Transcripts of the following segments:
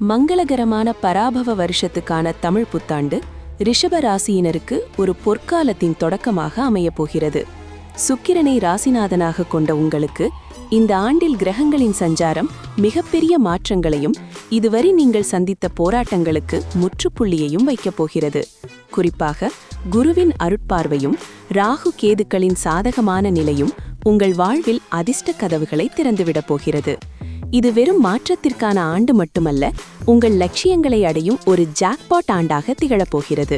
மங்களகரமான பராபவ வருஷத்துக்கான தமிழ் புத்தாண்டு ரிஷப ராசியினருக்கு ஒரு பொற்காலத்தின் தொடக்கமாக அமையப்போகிறது. சுக்கிரனை ராசிநாதனாக கொண்ட உங்களுக்கு இந்த ஆண்டில் கிரகங்களின் சஞ்சாரம் மிகப்பெரிய மாற்றங்களையும் இதுவரை நீங்கள் சந்தித்த போராட்டங்களுக்கு முற்றுப்புள்ளியையும் வைக்கப் போகிறது. குறிப்பாக குருவின் அருட்பார்வையும் ராகு கேதுக்களின் சாதகமான நிலையும் உங்கள் வாழ்வில் அதிர்ஷ்ட கதவுகளை திறந்துவிடப் போகிறது. இது வெறும் மாற்றத்திற்கான ஆண்டு மட்டுமல்ல, உங்கள் லட்சியங்களை அடையும் ஒரு ஜாக்பாட் ஆண்டாக திகழப்போகிறது.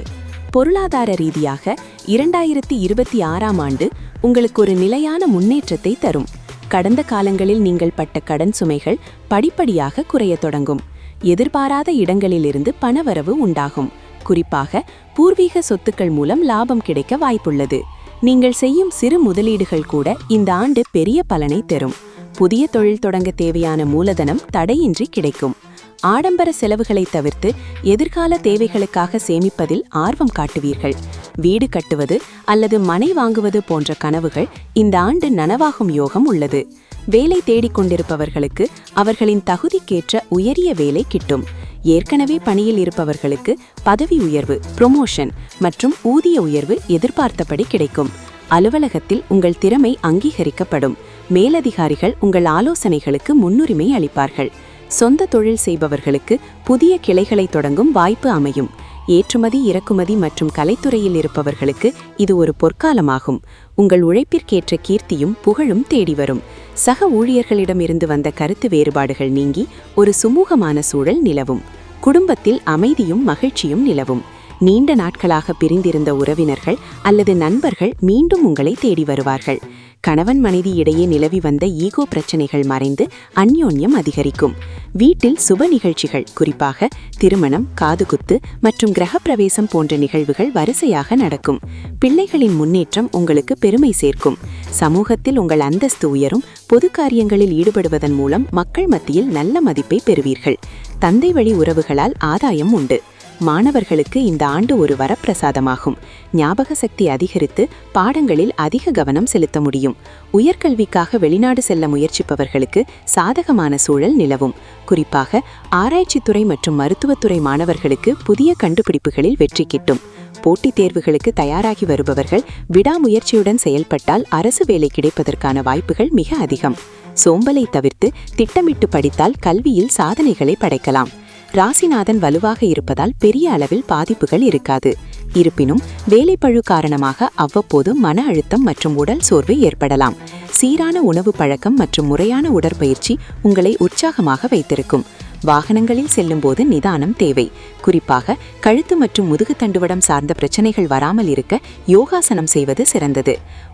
பொருளாதார ரீதியாக 2026ஆம் ஆண்டு உங்களுக்கு ஒரு நிலையான முன்னேற்றத்தை தரும். கடந்த காலங்களில் நீங்கள் பட்ட கடன் சுமைகள் படிப்படியாக குறையத் தொடங்கும். எதிர்பாராத இடங்களிலிருந்து பணவரவு உண்டாகும். குறிப்பாக பூர்வீக சொத்துக்கள் மூலம் லாபம் கிடைக்க வாய்ப்புள்ளது. நீங்கள் செய்யும் சிறு முதலீடுகள் கூட இந்த ஆண்டு பெரிய பலனை தரும். புதிய தொழில் தொடங்க தேவையான மூலதனம் தடையின்றி கிடைக்கும். ஆடம்பர செலவுகளை தவிர்த்து எதிர்கால தேவைகளுக்காக சேமிப்பதில் ஆர்வம் காட்டுவீர்கள். வீடு கட்டுவது அல்லது மனை வாங்குவது போன்ற கனவுகள் இந்த ஆண்டு நனவாகும் யோகம் உள்ளது. வேலை தேடிக்கொண்டிருப்பவர்களுக்கு அவர்களின் தகுதிக்கேற்ற உயரிய வேலை கிட்டும். ஏற்கனவே பணியில் இருப்பவர்களுக்கு பதவி உயர்வு, ப்ரொமோஷன் மற்றும் ஊதிய உயர்வு எதிர்பார்த்தபடி கிடைக்கும். அலுவலகத்தில் உங்கள் திறமை அங்கீகரிக்கப்படும். மேலதிகாரிகள் உங்கள் ஆலோசனைகளுக்கு முன்னுரிமை அளிப்பார்கள். சொந்த தொழில் செய்பவர்களுக்கு புதிய கிளைகளை தொடங்கும் வாய்ப்பு அமையும். ஏற்றுமதி, இறக்குமதி மற்றும் கலைத்துறையில் இருப்பவர்களுக்கு இது ஒரு பொற்காலமாகும். உங்கள் உழைப்பிற்கேற்ற கீர்த்தியும் புகழும் தேடி வரும். சக ஊழியர்களிடமிருந்து வந்த கருத்து வேறுபாடுகள் நீங்கி ஒரு சுமூகமான சூழல் நிலவும். குடும்பத்தில் அமைதியும் மகிழ்ச்சியும் நிலவும். நீண்ட நாட்களாக பிரிந்திருந்த உறவினர்கள் அல்லது நண்பர்கள் மீண்டும் உங்களை தேடி வருவார்கள். கணவன் மனைவி இடையே நிலவி வந்த ஈகோ பிரச்சனைகள் மறைந்து அந்யோன்யம் அதிகரிக்கும். வீட்டில் சுப நிகழ்ச்சிகள், குறிப்பாக திருமணம், காதுகுத்து மற்றும் கிரகப்பிரவேசம் போன்ற நிகழ்வுகள் வரிசையாக நடக்கும். பிள்ளைகளின் முன்னேற்றம் உங்களுக்கு பெருமை சேர்க்கும். சமூகத்தில் உங்கள் அந்தஸ்து உயரும். பொது காரியங்களில் ஈடுபடுவதன் மூலம் மக்கள் மத்தியில் நல்ல மதிப்பை பெறுவீர்கள். தந்தை வழி உறவுகளால் ஆதாயம் உண்டு. மாணவர்களுக்கு இந்த ஆண்டு ஒரு வரப்பிரசாதமாகும். ஞாபக சக்தி அதிகரித்து பாடங்களில் அதிக கவனம் செலுத்த முடியும். உயர்கல்விக்காக வெளிநாடு செல்ல முயற்சிப்பவர்களுக்கு சாதகமான சூழல் நிலவும். குறிப்பாக ஆராய்ச்சித்துறை மற்றும் மருத்துவத்துறை மாணவர்களுக்கு புதிய கண்டுபிடிப்புகளில் வெற்றி கிட்டும். போட்டித் தேர்வுகளுக்கு தயாராகி வருபவர்கள் விடாமுயற்சியுடன் செயல்பட்டால் அரசு வேலை கிடைப்பதற்கான வாய்ப்புகள் மிக அதிகம். சோம்பலை தவிர்த்து திட்டமிட்டு படித்தால் கல்வியில் சாதனைகளை படைக்கலாம். ராசிநாதன் வலுவாக இருப்பதால் பெரிய அளவில் பாதிப்புகள் இருக்காது. இருப்பினும் வேலைப்பழு காரணமாக அவ்வப்போது மன அழுத்தம் மற்றும் உடல் சோர்வு ஏற்படலாம். சீரான உணவு பழக்கம் மற்றும் முறையான உடற்பயிற்சி உங்களை உற்சாகமாக வைத்திருக்கும். வாகனங்களில் செல்லும்போது நிதானம் தேவை. குறிப்பாக கழுத்து மற்றும் முதுகு தண்டுவடம் சார்ந்த பிரச்சனைகள் வராமல் இருக்க யோகாசனம் செய்வது சிறந்தது.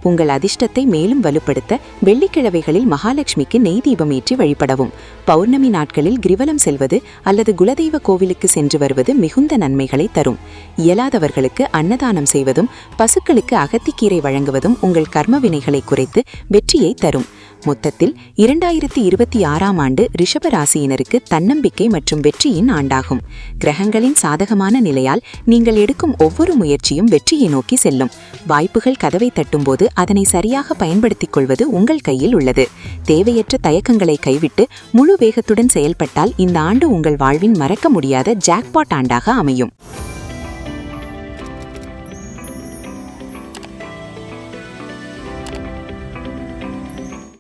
உங்கள் அதிர்ஷ்டத்தை மேலும் வலுப்படுத்த வெள்ளிக்கிழமைகளில் மகாலட்சுமிக்கு நெய் தீபம் ஏற்றி வழிபடவும். பௌர்ணமி நாட்களில் கிரிவலம் செல்வது அல்லது குலதெய்வ கோவிலுக்கு சென்று வருவது மிகுந்த நன்மைகளை தரும். இயலாதவர்களுக்கு அன்னதானம் செய்வதும் பசுக்களுக்கு அகத்திக்கீரை வழங்குவதும் உங்கள் கர்ம வினைகளை குறைத்து வெற்றியை தரும். மொத்தத்தில் 2026ஆம் ஆண்டு ரிஷப ராசியினருக்கு தன்னம்பிக்கை மற்றும் வெற்றியின் ஆண்டாகும். கிரகங்களின் சாதகமான நிலையால் நீங்கள் எடுக்கும் ஒவ்வொரு முயற்சியும் வெற்றியை நோக்கி செல்லும். வாய்ப்புகள் கதவை தட்டும்போது அதனை சரியாக பயன்படுத்திக் கொள்வது உங்கள் கையில் உள்ளது. தேவையற்ற தயக்கங்களை கைவிட்டு முழு வேகத்துடன் செயல்பட்டால் இந்த ஆண்டு உங்கள் வாழ்வின் மறக்க முடியாத ஜாக்பாட் ஆண்டாக அமையும்.